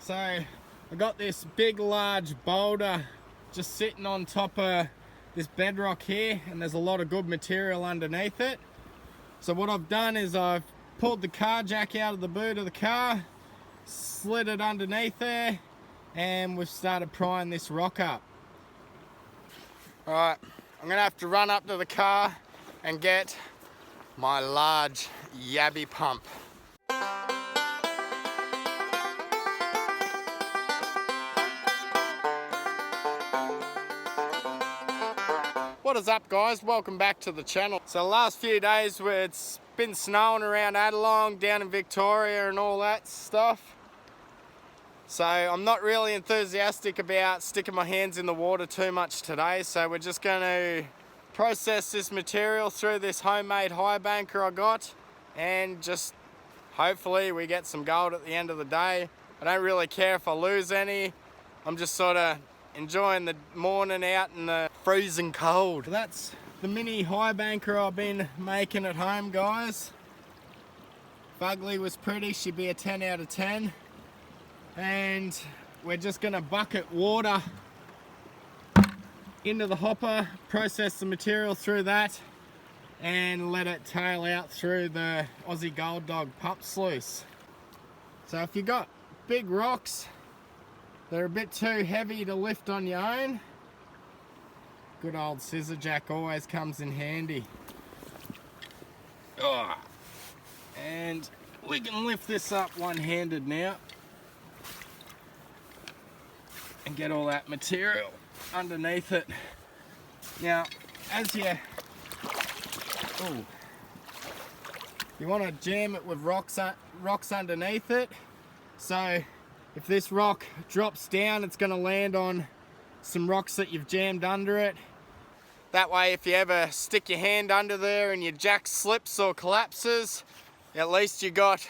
So I got this big large boulder just sitting on top of this bedrock here, and there's a lot of good material underneath it. So what I've done is I've pulled the car jack out of the boot of the car, slid it underneath there, and we've started prying this rock up. Alright, I'm gonna have to run up to the car and get my large yabby pump. What is up, guys? Welcome back to the channel. So the last few days it's been snowing around Adelong, down in Victoria and all that stuff. So I'm not really enthusiastic about sticking my hands in the water too much today. So we're just going to process this material through this homemade high banker I got, and just hopefully we get some gold at the end of the day. I don't really care if I lose any. I'm just sort of enjoying the morning out in the freezing cold. That's the mini high banker I've been making at home, guys. If ugly was pretty, she'd be a 10 out of 10. And we're just gonna bucket water into the hopper, process the material through that, and let it tail out through the Aussie Gold Dog pump sluice. So if you got big rocks that are a bit too heavy to lift on your own, good old scissor jack always comes in handy. Oh, and we can lift this up one-handed now and get all that material underneath it. Now, as you want to jam it with rocks underneath it. So if this rock drops down, it's going to land on some rocks that you've jammed under it. That way, if you ever stick your hand under there and your jack slips or collapses, at least you got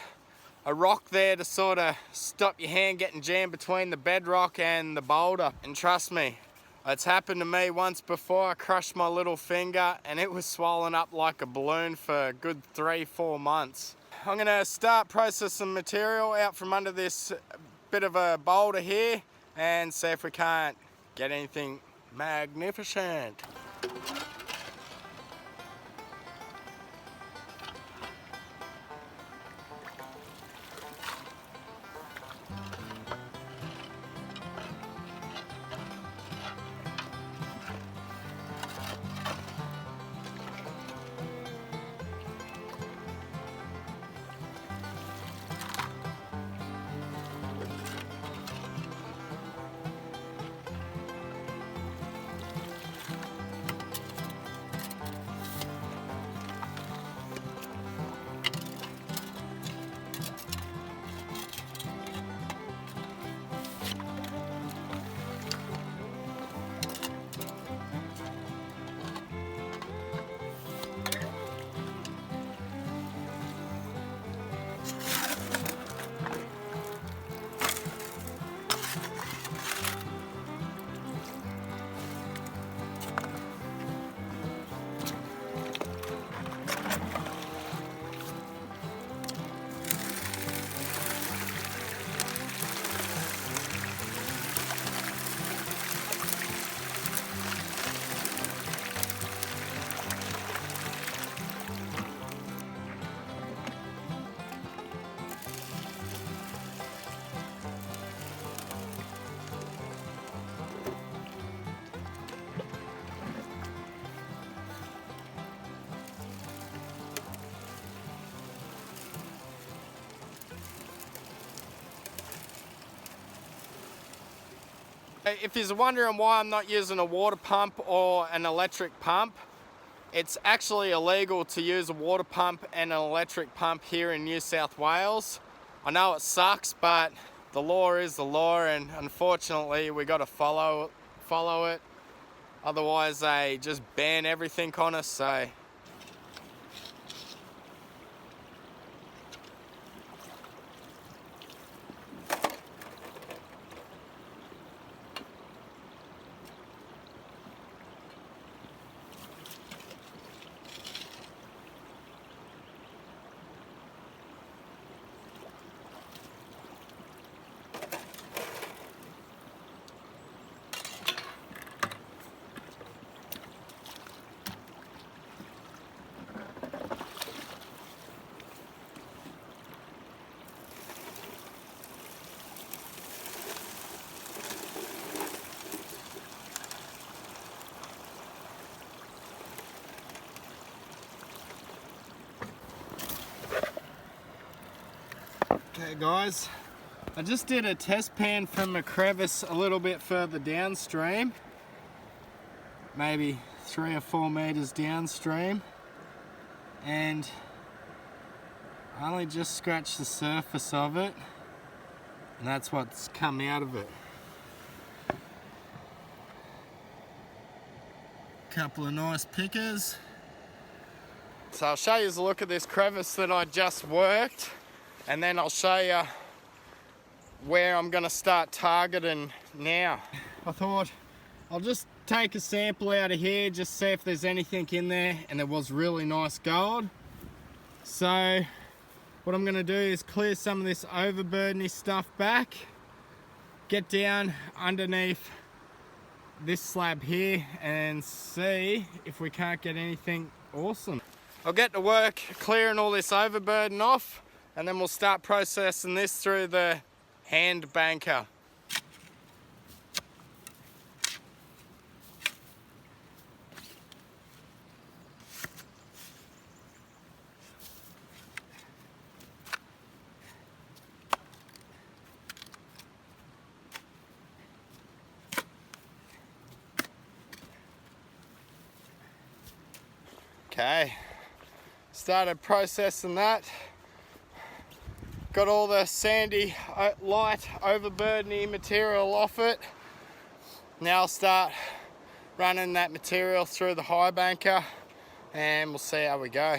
a rock there to sort of stop your hand getting jammed between the bedrock and the boulder. And trust me, it's happened to me once before. I crushed my little finger and it was swollen up like a balloon for a good 3-4 months. I'm gonna start processing material out from under this bit of a boulder here and see if we can't get anything magnificent. If you're wondering why I'm not using a water pump or an electric pump, it's actually illegal to use a water pump and an electric pump here in New South Wales. I know it sucks, but the law is the law, and unfortunately we got to follow it. Otherwise they just ban everything on us. So guys, I just did a test pan from a crevice a little bit further downstream, maybe 3 or 4 meters downstream, and I only just scratched the surface of it, and that's what's come out of it. Couple of nice pickers. So I'll show you a look at this crevice that I just worked, and then I'll show you where I'm going to start targeting now. I thought I'll just take a sample out of here, just see if there's anything in there, and there was really nice gold. So what I'm going to do is clear some of this overburdeny stuff back, get down underneath this slab here and see if we can't get anything awesome. I'll get to work clearing all this overburden off, and then we'll start processing this through the hand banker. Okay, started processing that. Got all the sandy, light, overburdeny material off it. Now I'll start running that material through the high banker, and we'll see how we go.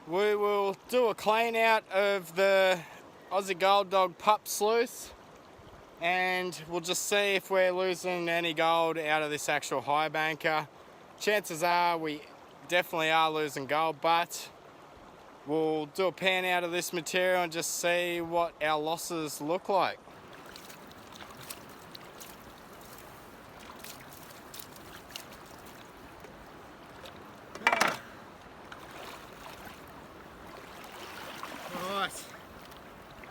We will do a clean out of the Aussie Gold Dog pup sluice, and we'll just see if we're losing any gold out of this actual high banker. Chances are we definitely are losing gold, but we'll do a pan out of this material and just see what our losses look like. Alright,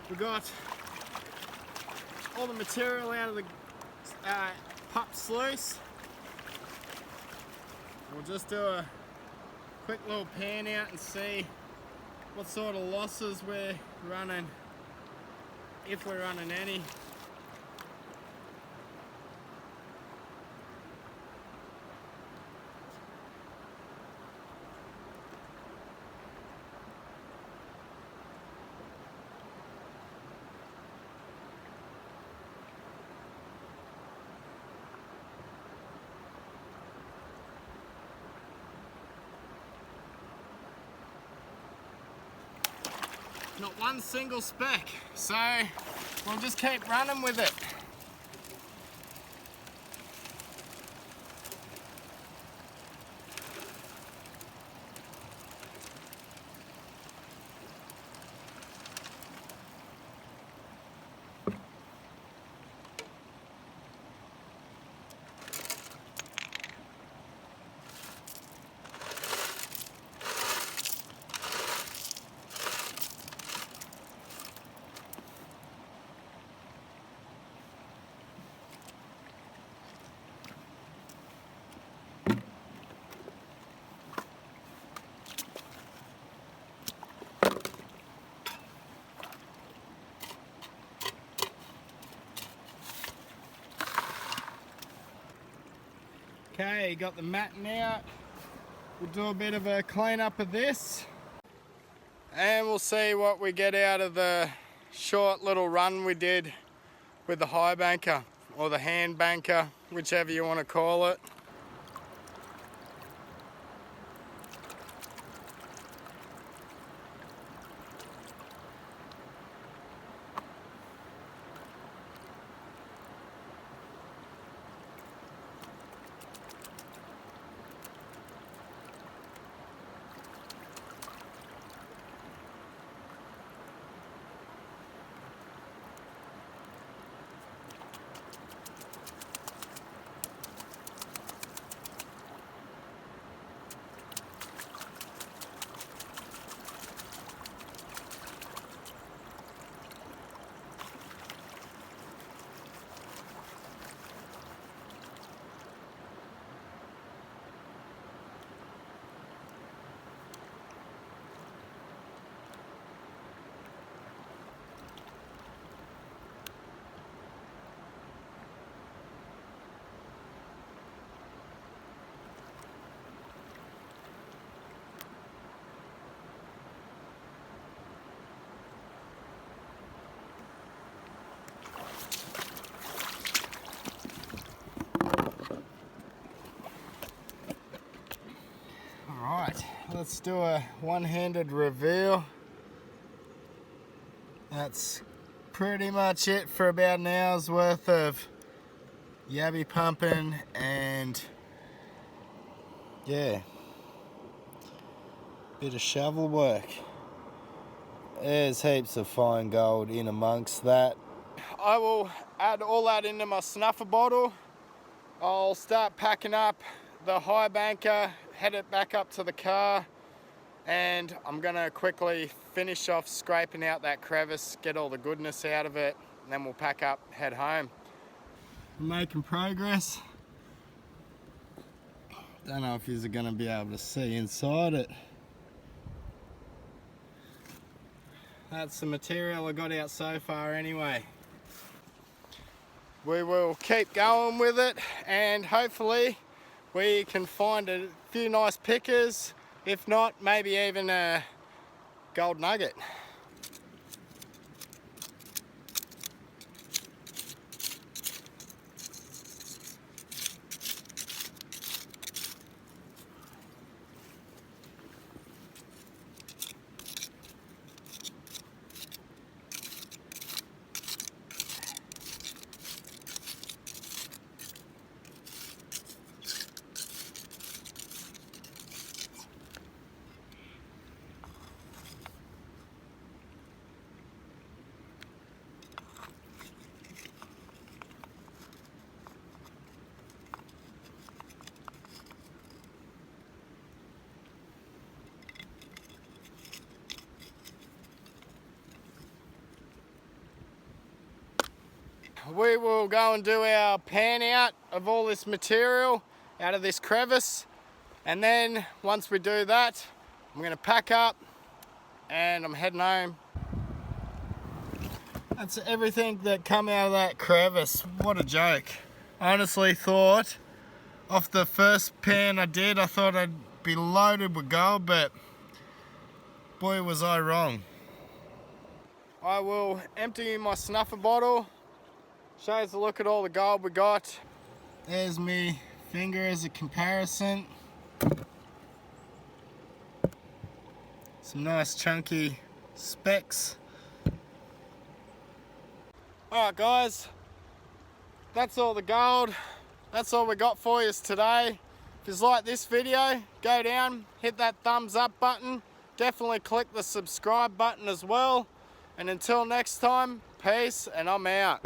we got all the material out of the pup sluice. We'll just do a quick little pan out and see what sort of losses we're running, if we're running any. Not one single speck, so we'll just keep running with it. Okay, got the matting out. We'll do a bit of a clean up of this. And we'll see what we get out of the short little run we did with the high banker, or the hand banker, whichever you want to call it. Alright, let's do a one-handed reveal. That's pretty much it for about an hour's worth of yabby pumping, and yeah, bit of shovel work. There's heaps of fine gold in amongst that. I will add all that into my snuffer bottle. I'll start packing up the high banker, head it back up to the car, and I'm gonna quickly finish off scraping out that crevice, get all the goodness out of it, and then we'll pack up, head home. I'm making progress. Don't know if you're gonna be able to see inside it. That's the material I got out so far anyway. We will keep going with it, and hopefully we can find a few nice pickers. If not, maybe even a gold nugget. We will go and do our pan out of all this material out of this crevice, and then once we do that, I'm going to pack up and I'm heading home. That's everything that come out of that crevice. What a joke. I honestly thought, off the first pan I did, I thought I'd be loaded with gold, but boy was I wrong. I will empty my snuffer bottle. Shows a look at all the gold we got. There's me finger as a comparison. Some nice chunky specks. Alright guys, that's all the gold. That's all we got for you today. If you like this video, go down, hit that thumbs up button. Definitely click the subscribe button as well. And until next time, peace, and I'm out.